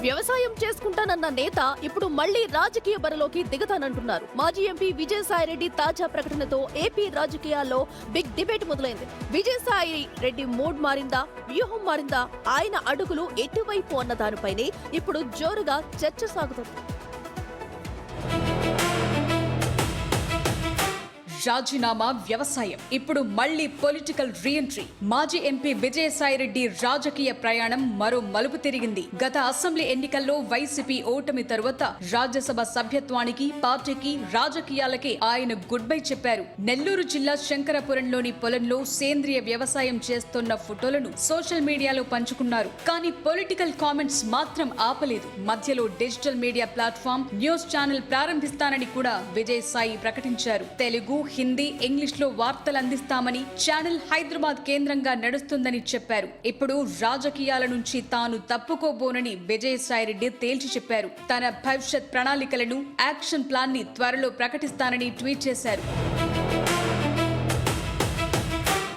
వ్యవసాయం చేసుకుంటానన్న నేత ఇప్పుడు మళ్లీ రాజకీయ బరిలోకి దిగతానంటున్నారు. మాజీ ఎంపీ విజయసాయిరెడ్డి తాజా ప్రకటనతో ఏపీ రాజకీయాల్లో బిగ్ డిబేట్ మొదలైంది. విజయసాయి రెడ్డి మూడ్ మారిందా, వ్యూహం మారిందా, ఆయన అడుగులు ఎటువైపు అన్న దానిపైనే ఇప్పుడు జోరుగా చర్చ సాగుతుంది. రాజీనామా వ్యవసాయం ఇప్పుడు మళ్లీ పొలిటికల్ రీఎంట్రీ. మాజీ ఎంపీ విజయసాయిరెడ్డి రాజకీయ ప్రయాణం మరో మలుపు తిరిగింది. గత అసెంబ్లీ ఎన్నికల్లో వైసీపీ ఓటమి తరువాత రాజ్యసభ సభ్యత్వానికి, పార్టీకి, రాజకీయాలకే ఆయన గుడ్ బై చెప్పారు. నెల్లూరు జిల్లా శంకరపురంలోని పొలంలో సేంద్రియ వ్యవసాయం చేస్తున్న ఫోటోలను సోషల్ మీడియాలో పంచుకున్నారు. కానీ పొలిటికల్ కామెంట్స్ మాత్రం ఆపలేదు. మధ్యలో digital media platform news channel ప్రారంభిస్తానని కూడా విజయసాయి ప్రకటించారు. తెలుగు, హిందీ, ఇంగ్లీష్ లో వార్తలు అందిస్తామని, ఛానల్ హైదరాబాద్ కేంద్రంగా నడుస్తుందని చెప్పారు. ఇప్పుడు రాజకీయాల నుంచి తాను తప్పుకోబోనని విజయసాయిరెడ్డి తేల్చి చెప్పారు. తన భవిష్యత్ ప్రణాళికలను, యాక్షన్ ప్లాన్ ని త్వరలో ప్రకటిస్తానని ట్వీట్ చేశారు.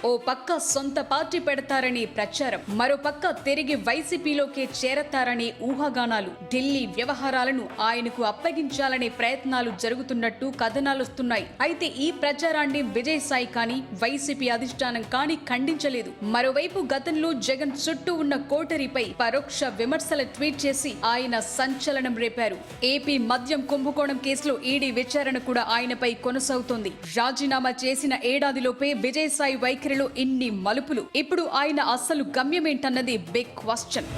ఓ పక్క సొంత పార్టీ పెడతారని ప్రచారం, మరో పక్క తిరిగి వైసీపీలోకే చేరతారనే ఊహాగానాలు. ఢిల్లీ వ్యవహారాలను ఆయనకు అప్పగించాలనే ప్రయత్నాలు జరుగుతున్నట్టు కథనాలొస్తున్నాయి. అయితే ఈ ప్రచారాన్ని విజయసాయి కానీ, వైసీపీ అధిష్టానం కానీ ఖండించలేదు. మరోవైపు గతంలో జగన్ చుట్టూ ఉన్న కోటరీపై పరోక్ష విమర్శల ట్వీట్ చేసి ఆయన సంచలనం రేపారు. ఏపీ మద్యం కుంభకోణం కేసులో ఈడీ విచారణ కూడా ఆయనపై కొనసాగుతోంది. రాజీనామా చేసిన ఏడాదిలోపే విజయసాయి వైఖరిలో ఇన్ని మలుపులు. ఇప్పుడు ఆయన అసలు గమ్యమేంటన్నది బిగ్ క్వశ్చన్.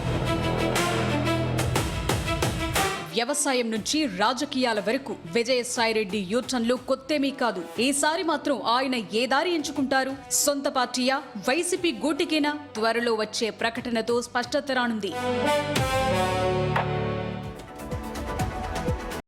వ్యవసాయం నుంచి రాజకీయాల వరకు విజయసాయిరెడ్డి యూటర్న్లో కొత్తేమీ కాదు. ఈసారి మాత్రం ఆయన ఏ దారి ఎంచుకుంటారు? సొంత పార్టీయా, వైసీపీ గూటికేనా? త్వరలో వచ్చే ప్రకటనతో స్పష్టత రానుంది.